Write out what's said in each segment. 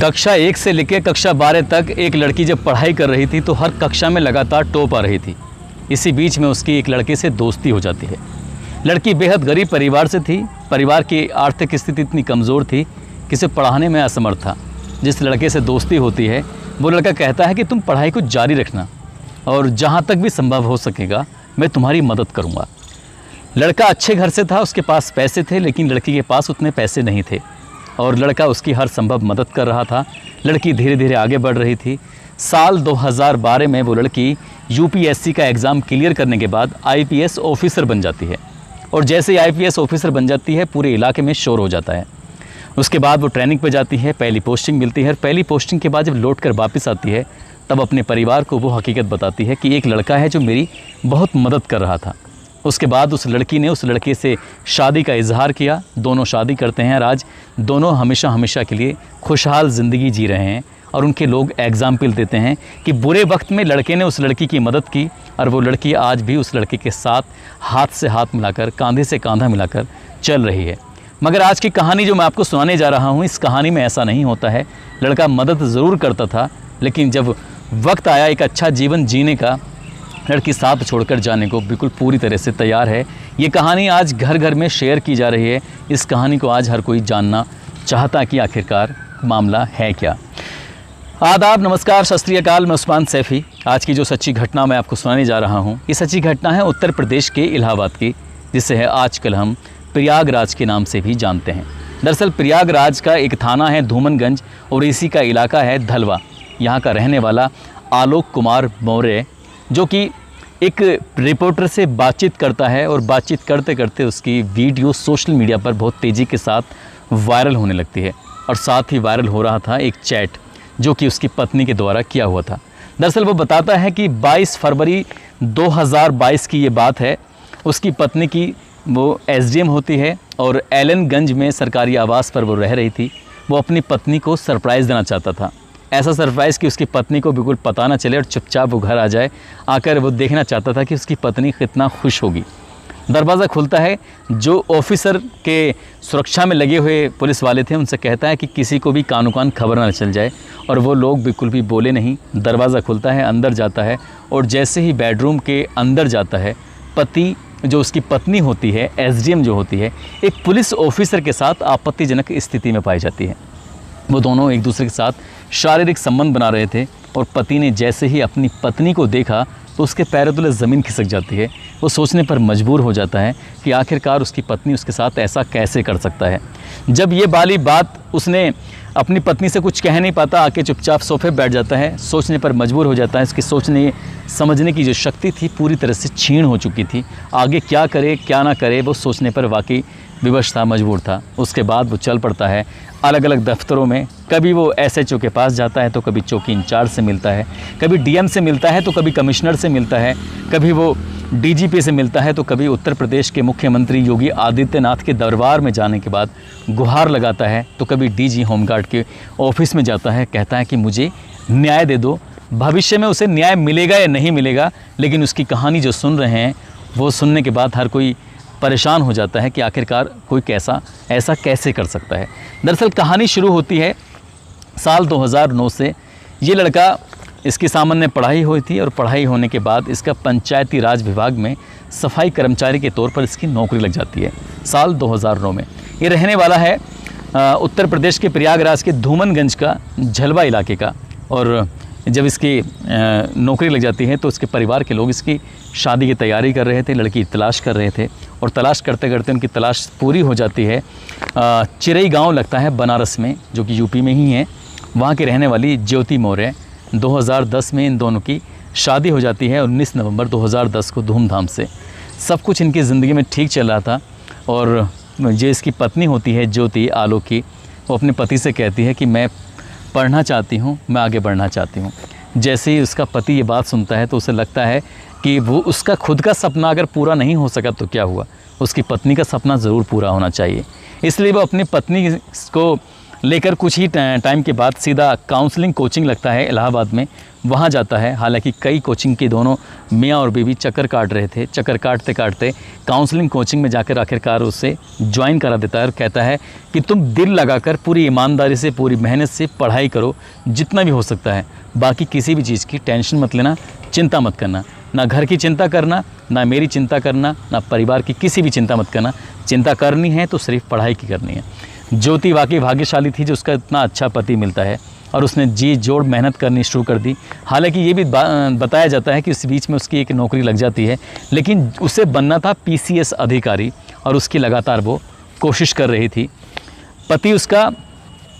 कक्षा 1 से लेकर कक्षा 12 तक एक लड़की जब पढ़ाई कर रही थी तो हर कक्षा में लगातार टॉप आ रही थी। इसी बीच में उसकी एक लड़के से दोस्ती हो जाती है। लड़की बेहद गरीब परिवार से थी। परिवार की आर्थिक स्थिति इतनी कमज़ोर थी कि उसे पढ़ाने में असमर्थ था। जिस लड़के से दोस्ती होती है वो लड़का कहता है कि तुम पढ़ाई को जारी रखना और जहाँ तक भी संभव हो सकेगा मैं तुम्हारी मदद करूँगा। लड़का अच्छे घर से था, उसके पास पैसे थे, लेकिन लड़की के पास उतने पैसे नहीं थे और लड़का उसकी हर संभव मदद कर रहा था। लड़की धीरे धीरे आगे बढ़ रही थी। साल 2012 में वो लड़की यूपीएससी का एग्ज़ाम क्लियर करने के बाद आईपीएस ऑफिसर बन जाती है और जैसे ही आईपीएस ऑफिसर बन जाती है पूरे इलाके में शोर हो जाता है। उसके बाद वो ट्रेनिंग पे जाती है, पहली पोस्टिंग मिलती है। पहली पोस्टिंग के बाद जब लौट कर वापस आती है तब अपने परिवार को वो हकीकत बताती है कि एक लड़का है जो मेरी बहुत मदद कर रहा था। उसके बाद उस लड़की ने उस लड़के से शादी का इजहार किया। दोनों शादी करते हैं और आज दोनों हमेशा हमेशा के लिए खुशहाल ज़िंदगी जी रहे हैं और उनके लोग एग्जाम्पल देते हैं कि बुरे वक्त में लड़के ने उस लड़की की मदद की और वो लड़की आज भी उस लड़के के साथ हाथ से हाथ मिलाकर, कांधे से कांधा मिलाकर चल रही है। मगर आज की कहानी जो मैं आपको सुनाने जा रहा हूँ, इस कहानी में ऐसा नहीं होता है। लड़का मदद ज़रूर करता था, लेकिन जब वक्त आया एक अच्छा जीवन जीने का, लड़की साथ छोड़कर जाने को बिल्कुल पूरी तरह से तैयार है। ये कहानी आज घर घर में शेयर की जा रही है। इस कहानी को आज हर कोई जानना चाहता कि आखिरकार मामला है क्या। आदाब, नमस्कार, सत श्री अकाल। मैं उस्मान सैफ़ी। आज की जो सच्ची घटना मैं आपको सुनाने जा रहा हूँ, ये सच्ची घटना है उत्तर प्रदेश के इलाहाबाद की, जिसे है आजकल हम प्रयागराज के नाम से भी जानते हैं। दरअसल प्रयागराज का एक थाना है धूमनगंज और इसी का इलाका है धलवा। यहाँ का रहने वाला आलोक कुमार मौर्य, जो कि एक रिपोर्टर से बातचीत करता है और बातचीत करते करते उसकी वीडियो सोशल मीडिया पर बहुत तेज़ी के साथ वायरल होने लगती है। और साथ ही वायरल हो रहा था एक चैट जो कि उसकी पत्नी के द्वारा किया हुआ था। दरअसल वो बताता है कि 22 फरवरी 2022 की ये बात है। उसकी पत्नी की वो एसडीएम होती है और एलनगंज में सरकारी आवास पर वो रह रही थी। वो अपनी पत्नी को सरप्राइज़ देना चाहता था, ऐसा सरप्राइज़ कि उसकी पत्नी को बिल्कुल पता ना चले और चुपचाप वो घर आ जाए। आकर वो देखना चाहता था कि उसकी पत्नी कितना खुश होगी। दरवाज़ा खुलता है, जो ऑफिसर के सुरक्षा में लगे हुए पुलिस वाले थे उनसे कहता है कि किसी को भी कानो कान खबर ना चल जाए, और वो लोग बिल्कुल भी बोले नहीं। दरवाज़ा खुलता है, अंदर जाता है और जैसे ही बेडरूम के अंदर जाता है, पति जो उसकी पत्नी होती है, एसडीएम जो होती है, एक पुलिस ऑफिसर के साथ आपत्तिजनक स्थिति में पाई जाती है। वो दोनों एक दूसरे के साथ शारीरिक संबंध बना रहे थे और पति ने जैसे ही अपनी पत्नी को देखा तो उसके पैरों तले ज़मीन खिसक जाती है। वो सोचने पर मजबूर हो जाता है कि आखिरकार उसकी पत्नी उसके साथ ऐसा कैसे कर सकता है। जब ये वाली बात उसने अपनी पत्नी से कुछ कह नहीं पाता, आके चुपचाप सोफे बैठ जाता है। सोचने पर मजबूर हो जाता है। इसकी सोचने समझने की जो शक्ति थी पूरी तरह से छीन हो चुकी थी। आगे क्या करे क्या ना करे वो सोचने पर वाकई विवश था, मजबूर था। उसके बाद वो चल पड़ता है अलग अलग दफ्तरों में। कभी वो एसएचओ के पास जाता है तो कभी चौकी इंचार्ज से मिलता है, कभी डीएम से मिलता है तो कभी कमिश्नर से मिलता है, कभी वो डीजीपी से मिलता है तो कभी उत्तर प्रदेश के मुख्यमंत्री योगी आदित्यनाथ के दरबार में जाने के बाद गुहार लगाता है, तो कभी डीजी होमगार्ड के ऑफिस में जाता है, कहता है कि मुझे न्याय दे दो। भविष्य में उसे न्याय मिलेगा या नहीं मिलेगा, लेकिन उसकी कहानी जो सुन रहे हैं वो सुनने के बाद हर कोई परेशान हो जाता है कि आखिरकार कोई ऐसा कैसे कर सकता है। दरअसल कहानी शुरू होती है साल 2009 से। ये लड़का, इसकी सामान्य पढ़ाई हुई थी और पढ़ाई होने के बाद इसका पंचायती राज विभाग में सफाई कर्मचारी के तौर पर इसकी नौकरी लग जाती है साल 2009 में। ये रहने वाला है उत्तर प्रदेश के प्रयागराज के धूमनगंज का झलवा इलाके का। और जब इसकी नौकरी लग जाती है तो इसके परिवार के लोग इसकी शादी की तैयारी कर रहे थे, लड़की तलाश कर रहे थे और तलाश करते करते उनकी तलाश पूरी हो जाती है। चिरई गांव लगता है बनारस में, जो कि यूपी में ही है। वहाँ की रहने वाली ज्योति मौर्य। 2010 में इन दोनों की शादी हो जाती है। 19 नवंबर 2010 को धूमधाम से। सब कुछ इनकी ज़िंदगी में ठीक चल रहा था और जो इसकी पत्नी होती है ज्योति आलोक की, वो अपने पति से कहती है कि मैं पढ़ना चाहती हूँ, मैं आगे बढ़ना चाहती हूँ। जैसे ही उसका पति ये बात सुनता है तो उसे लगता है कि वो उसका खुद का सपना अगर पूरा नहीं हो सका तो क्या हुआ, उसकी पत्नी का सपना ज़रूर पूरा होना चाहिए। इसलिए वो अपनी पत्नी को लेकर कुछ ही टाइम के बाद सीधा काउंसलिंग कोचिंग लगता है इलाहाबाद में, वहाँ जाता है। हालांकि कई कोचिंग के दोनों मियाँ और बीवी चक्कर काट रहे थे। चक्कर काटते काटते काउंसलिंग कोचिंग में जाकर आखिरकार उसे ज्वाइन करा देता है और कहता है कि तुम दिल लगाकर पूरी ईमानदारी से, पूरी मेहनत से पढ़ाई करो जितना भी हो सकता है। बाकी किसी भी चीज़ की टेंशन मत लेना, चिंता मत करना, ना घर की चिंता करना, ना मेरी चिंता करना, ना परिवार की किसी भी चिंता मत करना। चिंता करनी है तो सिर्फ पढ़ाई की करनी है। ज्योति वाकई भाग्यशाली थी जो उसका इतना अच्छा पति मिलता है और उसने जी जोड़ मेहनत करनी शुरू कर दी। हालांकि ये भी बताया जाता है कि उस बीच में उसकी एक नौकरी लग जाती है, लेकिन उसे बनना था PCS अधिकारी और उसकी लगातार वो कोशिश कर रही थी। पति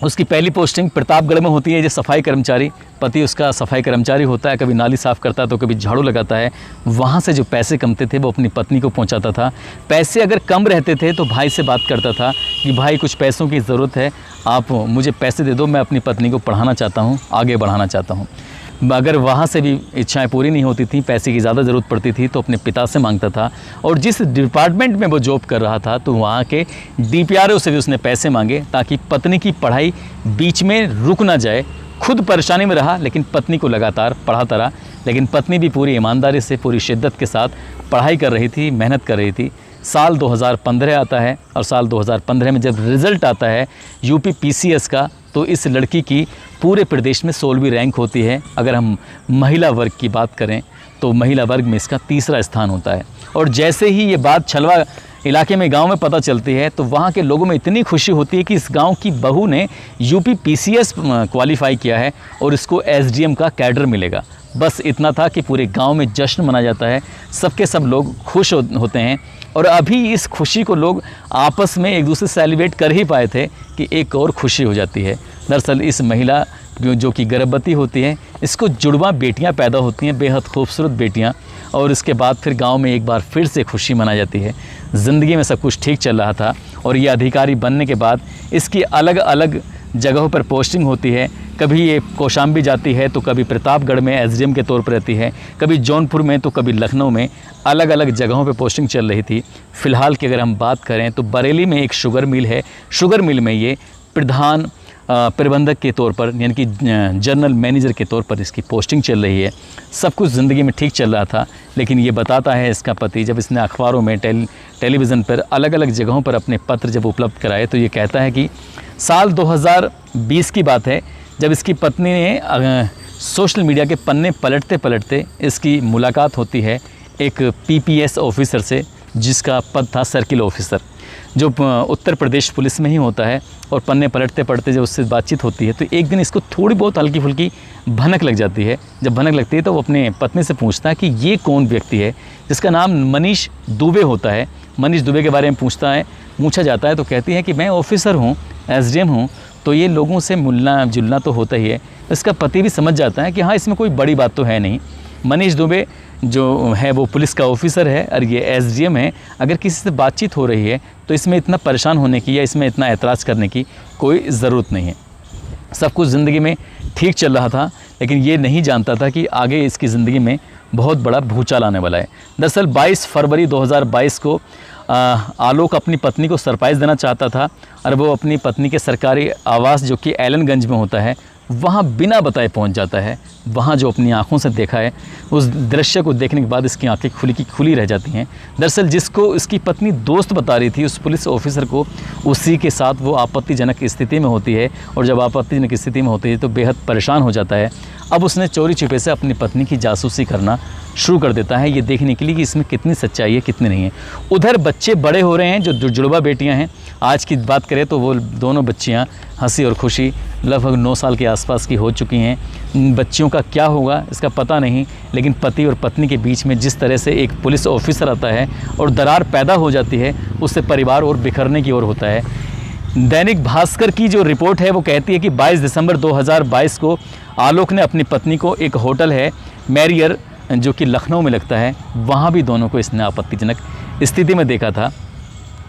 उसकी पहली पोस्टिंग प्रतापगढ़ में होती है, जो सफाई कर्मचारी। पति उसका सफाई कर्मचारी होता है, कभी नाली साफ़ करता है तो कभी झाड़ू लगाता है। वहाँ से जो पैसे कमते थे वो अपनी पत्नी को पहुँचाता था। पैसे अगर कम रहते थे तो भाई से बात करता था कि भाई कुछ पैसों की ज़रूरत है, आप मुझे पैसे दे दो, मैं अपनी पत्नी को पढ़ाना चाहता हूँ, आगे बढ़ाना चाहता हूँ। अगर वहाँ से भी इच्छाएं पूरी नहीं होती थी, पैसे की ज़्यादा ज़रूरत पड़ती थी तो अपने पिता से मांगता था। और जिस डिपार्टमेंट में वो जॉब कर रहा था तो वहाँ के DPRO से भी उसने पैसे मांगे ताकि पत्नी की पढ़ाई बीच में रुक ना जाए। खुद परेशानी में रहा लेकिन पत्नी को लगातार पढ़ाता रहा। लेकिन पत्नी भी पूरी ईमानदारी से, पूरी शिद्दत के साथ पढ़ाई कर रही थी, मेहनत कर रही थी। साल 2015 आता है और साल 2015 में जब रिज़ल्ट आता है UP PCS का, तो इस लड़की की पूरे प्रदेश में 16वीं रैंक होती है। अगर हम महिला वर्ग की बात करें तो महिला वर्ग में इसका 3रा स्थान होता है। और जैसे ही ये बात छलवा इलाके में, गांव में पता चलती है तो वहाँ के लोगों में इतनी खुशी होती है कि इस गांव की बहू ने UP PCS क्वालिफाई किया है और इसको SDM का कैडर मिलेगा। बस इतना था कि पूरे गांव में जश्न मनाया जाता है, सबके सब लोग खुश होते हैं। और अभी इस खुशी को लोग आपस में एक दूसरे से सेलिब्रेट कर ही पाए थे कि एक और खुशी हो जाती है। दरअसल इस महिला जो कि गर्भवती होती है, इसको जुड़वा बेटियां पैदा होती हैं, बेहद खूबसूरत बेटियां। और इसके बाद फिर गांव में एक बार फिर से खुशी मनाई जाती है। ज़िंदगी में सब कुछ ठीक चल रहा था और ये अधिकारी बनने के बाद इसकी अलग अलग जगहों पर पोस्टिंग होती है। कभी ये कौशाम्बी जाती है तो कभी प्रतापगढ़ में SDM के तौर पर रहती है, कभी जौनपुर में तो कभी लखनऊ में, अलग अलग जगहों पे पोस्टिंग चल रही थी। फ़िलहाल की अगर हम बात करें तो बरेली में एक शुगर मिल है। शुगर मिल में ये प्रधान प्रबंधक के तौर पर, यानी कि जनरल मैनेजर के तौर पर इसकी पोस्टिंग चल रही है। सब कुछ ज़िंदगी में ठीक चल रहा था, लेकिन ये बताता है इसका पति, जब इसने अखबारों में, टेलीविज़न पर, अलग अलग जगहों पर अपने पत्र जब उपलब्ध कराए तो ये कहता है कि साल 2020 की बात है, जब इसकी पत्नी ने सोशल मीडिया के पन्ने पलटते पलटते इसकी मुलाकात होती है एक PPS ऑफिसर से, जिसका पद था सर्किल ऑफिसर, जो उत्तर प्रदेश पुलिस में ही होता है। और पन्ने पलटते पढ़ते जब उससे बातचीत होती है तो एक दिन इसको थोड़ी बहुत हल्की फुल्की भनक लग जाती है। जब भनक लगती है तो वो अपने पत्नी से पूछता है कि ये कौन व्यक्ति है, जिसका नाम मनीष दुबे होता है। मनीष दुबे के बारे में पूछा जाता है तो कहती है कि मैं ऑफिसर हूँ, SDM हूँ, तो ये लोगों से मिलना जुलना तो होता ही है। इसका पति भी समझ जाता है कि हाँ, इसमें कोई बड़ी बात तो है नहीं। मनीष दुबे जो है वो पुलिस का ऑफिसर है और ये SDM है। अगर किसी से बातचीत हो रही है तो इसमें इतना परेशान होने की या इसमें इतना ऐतराज़ करने की कोई ज़रूरत नहीं है। सब कुछ ज़िंदगी में ठीक चल रहा था, लेकिन ये नहीं जानता था कि आगे इसकी ज़िंदगी में बहुत बड़ा भूचाल आने वाला है। दरअसल 22 फरवरी 2022 को आलोक अपनी पत्नी को सरप्राइज़ देना चाहता था और वो अपनी पत्नी के सरकारी आवास जो कि एलनगंज में होता है वहाँ बिना बताए पहुँच जाता है। वहाँ जो अपनी आँखों से देखा है उस दृश्य को देखने के बाद इसकी आंखें खुली की खुली रह जाती हैं। दरअसल जिसको इसकी पत्नी दोस्त बता रही थी उस पुलिस ऑफिसर को, उसी के साथ वो आपत्तिजनक स्थिति में होती है और जब आपत्तिजनक स्थिति में होती है तो बेहद परेशान हो जाता है। अब उसने चोरी छिपे से अपनी पत्नी की जासूसी करना शुरू कर देता है, ये देखने के लिए कि इसमें कितनी सच्चाई है कितनी नहीं है। उधर बच्चे बड़े हो रहे हैं, जो जुड़वा बेटियां हैं। आज की बात करें तो वो दोनों बच्चियां हंसी और खुशी लगभग 9 साल के आसपास की हो चुकी हैं। बच्चियों का क्या होगा इसका पता नहीं, लेकिन पति और पत्नी के बीच में जिस तरह से एक पुलिस ऑफिसर आता है और दरार पैदा हो जाती है, उससे परिवार और बिखरने की ओर होता है। दैनिक भास्कर की जो रिपोर्ट है वो कहती है कि 22 दिसंबर 2022 को आलोक ने अपनी पत्नी को एक होटल है मैरियर जो कि लखनऊ में लगता है, वहाँ भी दोनों को इसने आपत्तिजनक स्थिति में देखा था।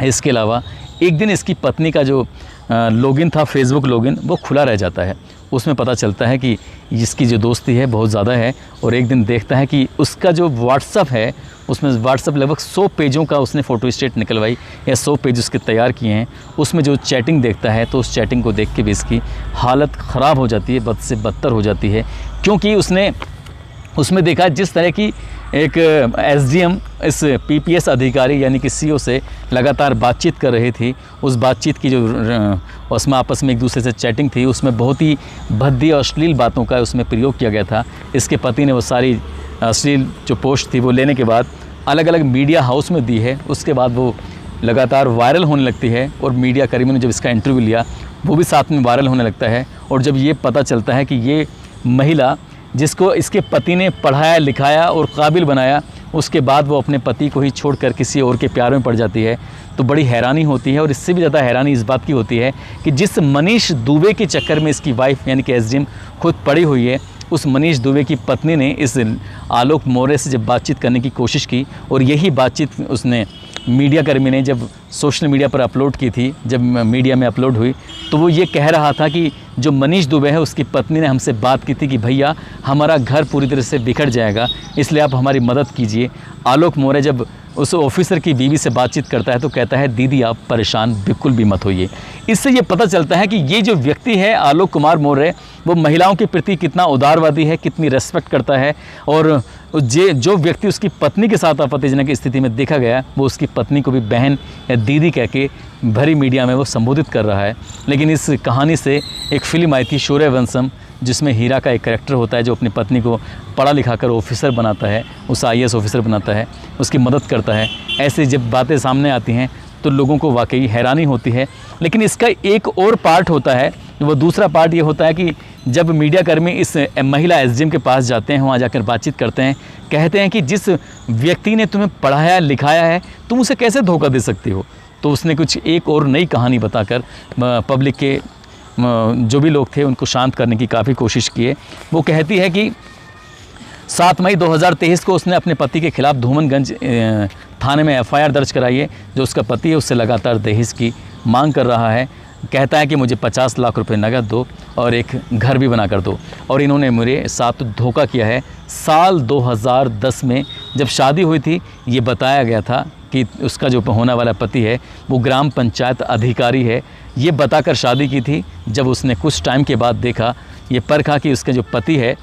इसके अलावा एक दिन इसकी पत्नी का जो लॉगिन था, फेसबुक लॉगिन, वो खुला रह जाता है। उसमें पता चलता है कि इसकी जो दोस्ती है बहुत ज़्यादा है। और एक दिन देखता है कि उसका जो व्हाट्सअप है, उसमें व्हाट्सअप लगभग 100 पेजों का उसने फ़ोटो स्टेट निकलवाई या 100 पेज उसके तैयार किए हैं। उसमें जो चैटिंग देखता है तो उस चैटिंग को देख के भी इसकी हालत ख़राब हो जाती है, बद से बदतर हो जाती है, क्योंकि उसने उसमें देखा जिस तरह की एक एसडीएम इस पीपीएस अधिकारी यानी कि सीओ से लगातार बातचीत कर रही थी। उस बातचीत की जो उसमें आपस में एक दूसरे से चैटिंग थी, उसमें बहुत ही भद्दी और अश्लील बातों का उसमें प्रयोग किया गया था। इसके पति ने वो सारी अश्लील जो पोस्ट थी वो लेने के बाद अलग अलग मीडिया हाउस में दी है। उसके बाद वो लगातार वायरल होने लगती है और मीडिया कर्मियों ने जब इसका इंटरव्यू लिया वो भी साथ में वायरल होने लगता है। और जब ये पता चलता है कि ये महिला जिसको इसके पति ने पढ़ाया लिखाया और काबिल बनाया, उसके बाद वो अपने पति को ही छोड़कर किसी और के प्यार में पड़ जाती है, तो बड़ी हैरानी होती है। और इससे भी ज़्यादा हैरानी इस बात की होती है कि जिस मनीष दुबे के चक्कर में इसकी वाइफ यानी कि एसडीएम खुद पड़ी हुई है, उस मनीष दुबे की पत्नी ने इस आलोक मौर्य से जब बातचीत करने की कोशिश की और यही बातचीत उसने मीडिया कर्मी ने जब सोशल मीडिया पर अपलोड की थी, जब मीडिया में अपलोड हुई, तो वो ये कह रहा था कि जो मनीष दुबे है उसकी पत्नी ने हमसे बात की थी कि भैया हमारा घर पूरी तरह से बिखर जाएगा, इसलिए आप हमारी मदद कीजिए। आलोक मौर्य जब उस ऑफिसर की बीवी से बातचीत करता है तो कहता है दीदी आप परेशान बिल्कुल भी मत होइए। इससे ये पता चलता है कि ये जो व्यक्ति है आलोक कुमार मौर्य, वो महिलाओं के प्रति कितना उदारवादी है, कितनी रेस्पेक्ट करता है। और जो व्यक्ति उसकी पत्नी के साथ आपत्तिजनक स्थिति में देखा गया, वो उसकी पत्नी को भी बहन या दीदी कह के भरी मीडिया में वो संबोधित कर रहा है। लेकिन इस कहानी से एक फ़िल्म आई थी सूर्यवंशम, जिसमें हीरा का एक कैरेक्टर होता है जो अपनी पत्नी को पढ़ा लिखा कर ऑफिसर बनाता है, उस आईएएस ऑफिसर बनाता है, उसकी मदद करता है। ऐसे जब बातें सामने आती हैं तो लोगों को वाकई हैरानी होती है। लेकिन इसका एक और पार्ट होता है, वो दूसरा पार्ट ये होता है कि जब मीडिया कर्मी इस महिला एसडीएम के पास जाते हैं, वहाँ जाकर बातचीत करते हैं, कहते हैं कि जिस व्यक्ति ने तुम्हें पढ़ाया लिखाया है तुम उसे कैसे धोखा दे सकती हो। तो उसने कुछ एक और नई कहानी बताकर पब्लिक के जो भी लोग थे उनको शांत करने की काफ़ी कोशिश की है। वो कहती है कि 7 मई 2023 को उसने अपने पति के खिलाफ धूमनगंज थाने में एफआईआर दर्ज कराई है। जो उसका पति है उससे लगातार दहेज की मांग कर रहा है। कहता है कि मुझे 50 लाख रुपए नगद दो और एक घर भी बना कर दो। और इन्होंने मेरे साथ धोखा किया है। साल 2010 में जब शादी हुई थी, ये बताया गया था कि उसका जो होने वाला पति है वो ग्राम पंचायत अधिकारी है, ये बताकर शादी की थी। जब उसने कुछ टाइम के बाद देखा, ये परखा कि उसका जो पति है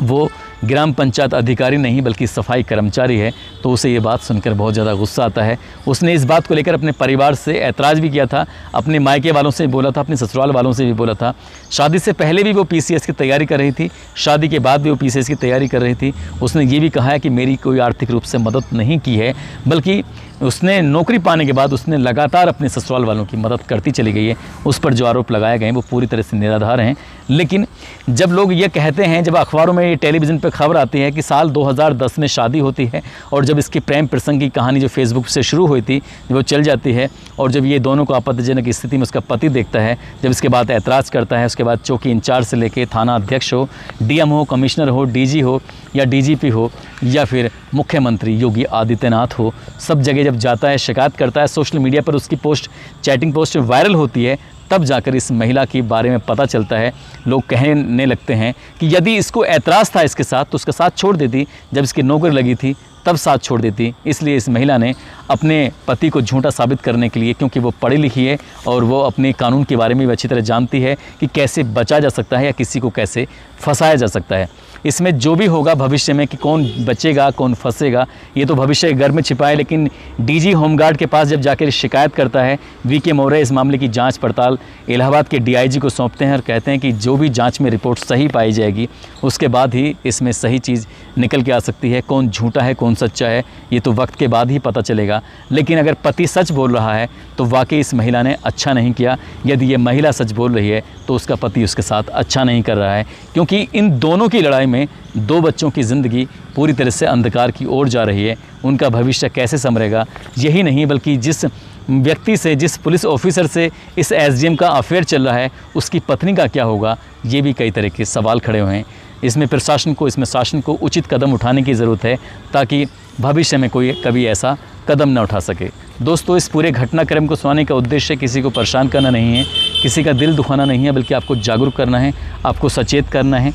वो ग्राम पंचायत अधिकारी नहीं बल्कि सफाई कर्मचारी है, तो उसे ये बात सुनकर बहुत ज़्यादा गुस्सा आता है। उसने इस बात को लेकर अपने परिवार से ऐतराज़ भी किया था, अपने मायके वालों से भी बोला था, अपने ससुराल वालों से भी बोला था। शादी से पहले भी वो पीसीएस की तैयारी कर रही थी, शादी के बाद भी वो पीसीएस की तैयारी कर रही थी। उसने ये भी कहा है कि मेरी कोई आर्थिक रूप से मदद नहीं की है, बल्कि उसने नौकरी पाने के बाद उसने लगातार अपने ससुराल वालों की मदद करती चली गई है। उस पर जो आरोप लगाए गए हैं वो पूरी तरह से निराधार हैं। लेकिन जब लोग ये कहते हैं, जब अखबारों में टेलीविज़न पर खबर आती है कि साल 2010 में शादी होती है और जब इसकी प्रेम प्रसंग की कहानी जो फेसबुक से शुरू हुई थी वो चल जाती है, और जब ये दोनों को आपत्तिजनक स्थिति में उसका पति देखता है, जब इसके बाद ऐतराज़ करता है, उसके बाद चौकी इंचार्ज से लेके थाना अध्यक्ष हो, डीएम हो, कमिश्नर हो, डीजी हो या डीजीपी हो या फिर मुख्यमंत्री योगी आदित्यनाथ हो, सब जगह जब जाता है, शिकायत करता है, सोशल मीडिया पर उसकी पोस्ट, चैटिंग पोस्ट वायरल होती है, तब जाकर इस महिला के बारे में पता चलता है। लोग कहने लगते हैं कि यदि इसको ऐतराज़ था इसके साथ तो उसका साथ छोड़ देती, जब इसकी नौकरी लगी थी तब साथ छोड़ देती। इसलिए इस महिला ने अपने पति को झूठा साबित करने के लिए, क्योंकि वो पढ़ी लिखी है और वो अपने कानून के बारे में भी अच्छी तरह जानती है कि कैसे बचा जा सकता है या किसी को कैसे फंसाया जा सकता है। इसमें जो भी होगा भविष्य में कि कौन बचेगा कौन फंसेगा, ये तो भविष्य के घर में छिपा है। लेकिन डीजी होमगार्ड के पास जब जाकर शिकायत करता है, वीके मौर्य इस मामले की जांच पड़ताल इलाहाबाद के डीआईजी को सौंपते हैं और कहते हैं कि जो भी जांच में रिपोर्ट सही पाई जाएगी उसके बाद ही इसमें सही चीज़ निकल के आ सकती है। कौन झूठा है कौन सच्चा है ये तो वक्त के बाद ही पता चलेगा। लेकिन अगर पति सच बोल रहा है तो वाकई इस महिला ने अच्छा नहीं किया। यदि ये महिला सच बोल रही है तो उसका पति उसके साथ अच्छा नहीं कर रहा है, क्योंकि इन दोनों की लड़ाई में 2 बच्चों की ज़िंदगी पूरी तरह से अंधकार की ओर जा रही है। उनका भविष्य कैसे संभलेगा, यही नहीं बल्कि जिस व्यक्ति से, जिस पुलिस ऑफिसर से इस एसडीएम का अफेयर चल रहा है उसकी पत्नी का क्या होगा, ये भी कई तरह के सवाल खड़े हुए हैं। इसमें प्रशासन को, इसमें शासन को उचित कदम उठाने की ज़रूरत है ताकि भविष्य में कोई कभी ऐसा कदम न उठा सके। दोस्तों, इस पूरे घटनाक्रम को सुनाने का उद्देश्य किसी को परेशान करना नहीं है, किसी का दिल दुखाना नहीं है, बल्कि आपको जागरूक करना है, आपको सचेत करना है।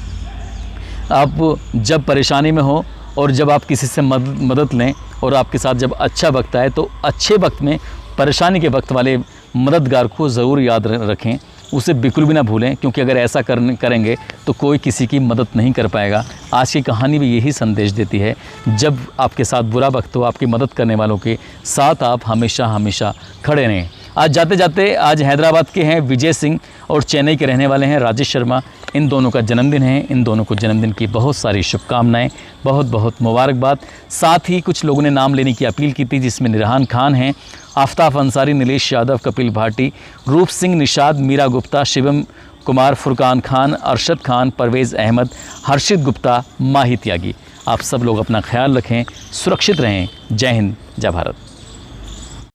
आप जब परेशानी में हो और जब आप किसी से मदद लें और आपके साथ जब अच्छा वक्त आए तो अच्छे वक्त में परेशानी के वक्त वाले मददगार को ज़रूर याद रखें, उसे बिल्कुल भी ना भूलें, क्योंकि अगर ऐसा करेंगे तो कोई किसी की मदद नहीं कर पाएगा। आज की कहानी भी यही संदेश देती है, जब आपके साथ बुरा वक्त हो, आपकी मदद करने वालों के साथ आप हमेशा हमेशा खड़े रहें। आज जाते जाते आज हैदराबाद के हैं विजय सिंह और चेन्नई के रहने वाले हैं राजेश शर्मा। इन दोनों का जन्मदिन है। इन दोनों को जन्मदिन की बहुत सारी शुभकामनाएं, बहुत बहुत मुबारकबाद। साथ ही कुछ लोगों ने नाम लेने की अपील की थी, जिसमें निरहान खान हैं, आफ्ताब अंसारी, नीलेश यादव, कपिल भाटी, रूप सिंह, निषाद, मीरा गुप्ता, शिवम कुमार, फुरकान खान, अरशद खान, परवेज़ अहमद, हर्षित गुप्ता, माही त्यागी। आप सब लोग अपना ख्याल रखें, सुरक्षित रहें। जय हिंद, जय भारत।